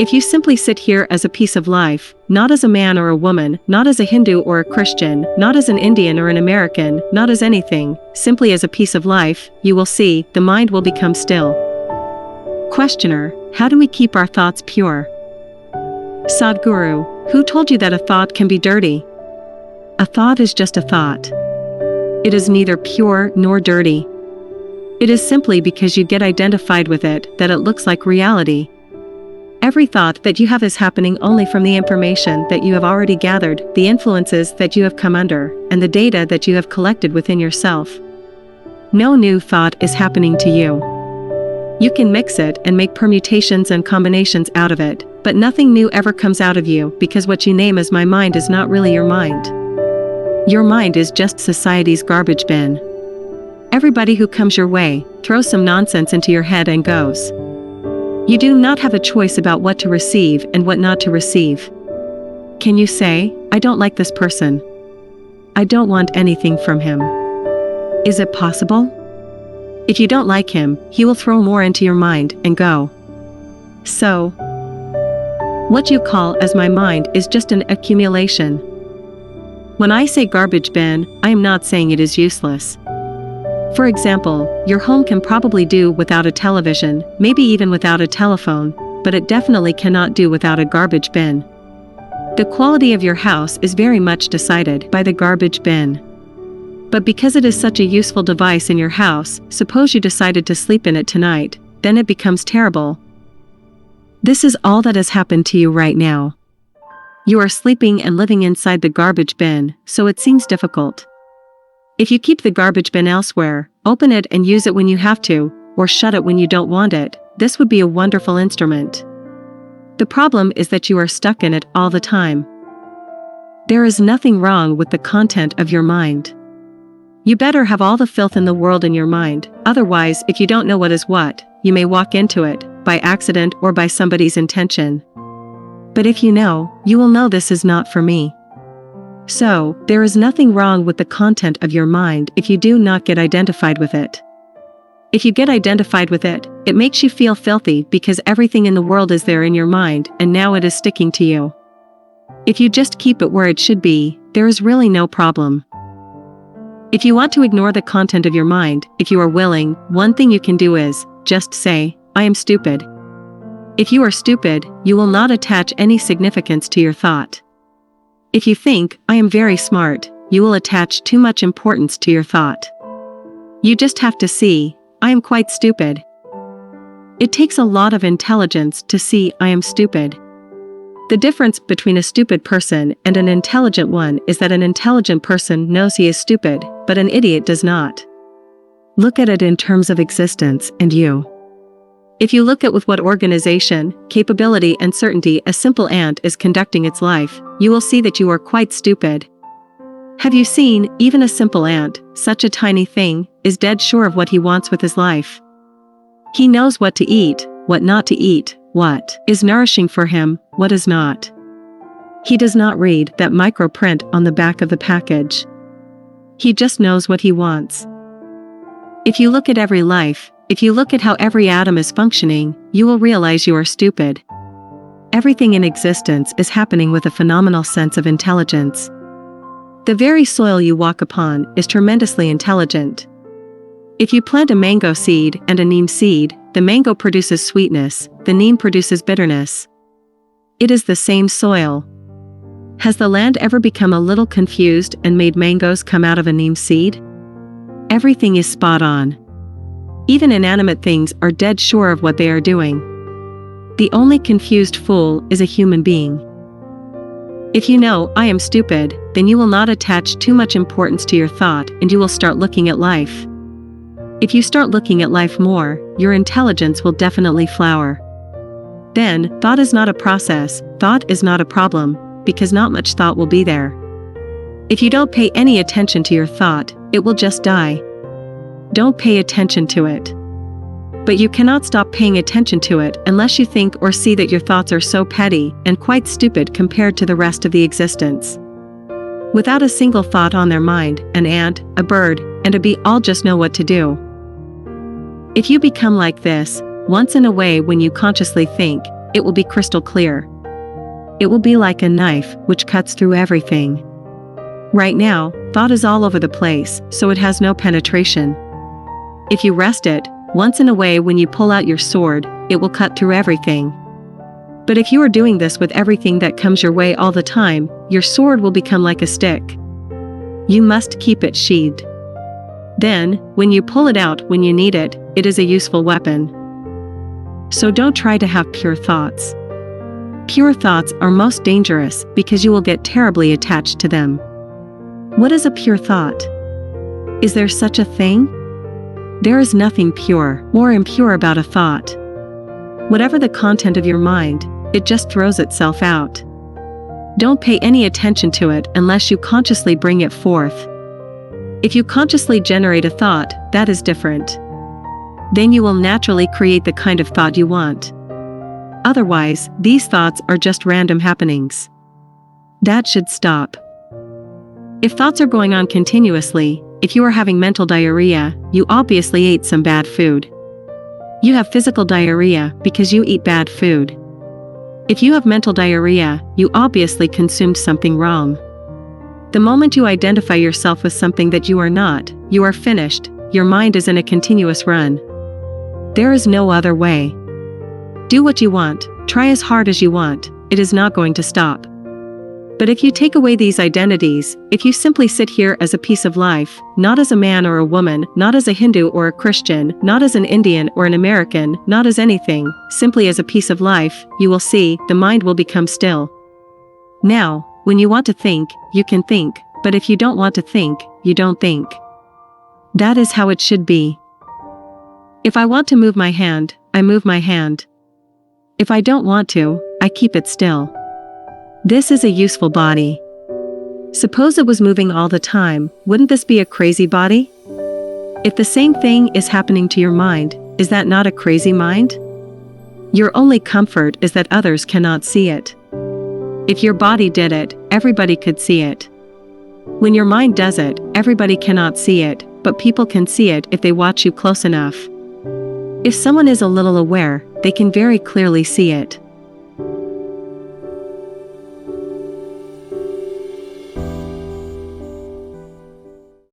If you simply sit here as a piece of life, not as a man or a woman, not as a Hindu or a Christian, not as an Indian or an American, not as anything, simply as a piece of life, you will see, the mind will become still. Questioner, how do we keep our thoughts pure? Sadhguru, who told you that a thought can be dirty? A thought is just a thought. It is neither pure nor dirty. It is simply because you get identified with it that it looks like reality. Every thought that you have is happening only from the information that you have already gathered, the influences that you have come under, and the data that you have collected within yourself. No new thought is happening to you. You can mix it and make permutations and combinations out of it, but nothing new ever comes out of you because what you name as my mind is not really your mind. Your mind is just society's garbage bin. Everybody who comes your way throws some nonsense into your head and goes. You do not have a choice about what to receive and what not to receive. Can you say, I don't like this person. I don't want anything from him? Is it possible? If you don't like him, he will throw more into your mind and go. So, what you call as my mind is just an accumulation. When I say garbage bin, I am not saying it is useless. For example, your home can probably do without a television, maybe even without a telephone, but it definitely cannot do without a garbage bin. The quality of your house is very much decided by the garbage bin. But because it is such a useful device in your house, suppose you decided to sleep in it tonight, then it becomes terrible. This is all that has happened to you right now. You are sleeping and living inside the garbage bin, so it seems difficult. If you keep the garbage bin elsewhere, open it and use it when you have to, or shut it when you don't want it, this would be a wonderful instrument. The problem is that you are stuck in it all the time. There is nothing wrong with the content of your mind. You better have all the filth in the world in your mind, otherwise, if you don't know what is what, you may walk into it, by accident or by somebody's intention. But if you know, you will know this is not for me. So, there is nothing wrong with the content of your mind if you do not get identified with it. If you get identified with it, it makes you feel filthy because everything in the world is there in your mind and now it is sticking to you. If you just keep it where it should be, there is really no problem. If you want to ignore the content of your mind, if you are willing, one thing you can do is, just say, I am stupid. If you are stupid, you will not attach any significance to your thought. If you think, I am very smart, you will attach too much importance to your thought. You just have to see, I am quite stupid. It takes a lot of intelligence to see I am stupid. The difference between a stupid person and an intelligent one is that an intelligent person knows he is stupid, but an idiot does not. Look at it in terms of existence and you. If you look at with what organization, capability and certainty a simple ant is conducting its life, you will see that you are quite stupid. Have you seen, even a simple ant, such a tiny thing, is dead sure of what he wants with his life. He knows what to eat, what not to eat, what is nourishing for him, what is not. He does not read that microprint on the back of the package. He just knows what he wants. If you look at every life, if you look at how every atom is functioning, you will realize you are stupid. Everything in existence is happening with a phenomenal sense of intelligence. The very soil you walk upon is tremendously intelligent. If you plant a mango seed and a neem seed, the mango produces sweetness, the neem produces bitterness. It is the same soil. Has the land ever become a little confused and made mangoes come out of a neem seed? Everything is spot on. Even inanimate things are dead sure of what they are doing. The only confused fool is a human being. If you know, I am stupid, then you will not attach too much importance to your thought and you will start looking at life. If you start looking at life more, your intelligence will definitely flower. Then, thought is not a process, thought is not a problem, because not much thought will be there. If you don't pay any attention to your thought, it will just die. Don't pay attention to it. But you cannot stop paying attention to it unless you think or see that your thoughts are so petty and quite stupid compared to the rest of the existence. Without a single thought on their mind, an ant, a bird, and a bee all just know what to do. If you become like this, once in a way when you consciously think, it will be crystal clear. It will be like a knife which cuts through everything. Right now, thought is all over the place, so it has no penetration. If you rest it, once in a way when you pull out your sword, it will cut through everything. But if you are doing this with everything that comes your way all the time, your sword will become like a stick. You must keep it sheathed. Then, when you pull it out when you need it, it is a useful weapon. So don't try to have pure thoughts. Pure thoughts are most dangerous because you will get terribly attached to them. What is a pure thought? Is there such a thing? There is nothing pure or impure about a thought. Whatever the content of your mind, it just throws itself out. Don't pay any attention to it unless you consciously bring it forth. If you consciously generate a thought, that is different. Then you will naturally create the kind of thought you want. Otherwise, these thoughts are just random happenings. That should stop. If thoughts are going on continuously, if you are having mental diarrhea, you obviously ate some bad food. You have physical diarrhea because you eat bad food. If you have mental diarrhea, you obviously consumed something wrong. The moment you identify yourself with something that you are not, you are finished, your mind is in a continuous run. There is no other way. Do what you want, try as hard as you want, it is not going to stop. But if you take away these identities, if you simply sit here as a piece of life, not as a man or a woman, not as a Hindu or a Christian, not as an Indian or an American, not as anything, simply as a piece of life, you will see, the mind will become still. Now, when you want to think, you can think, but if you don't want to think, you don't think. That is how it should be. If I want to move my hand, I move my hand. If I don't want to, I keep it still. This is a useful body. Suppose it was moving all the time, wouldn't this be a crazy body? If the same thing is happening to your mind, is that not a crazy mind? Your only comfort is that others cannot see it. If your body did it, everybody could see it. When your mind does it, everybody cannot see it, but people can see it if they watch you close enough. If someone is a little aware, they can very clearly see it.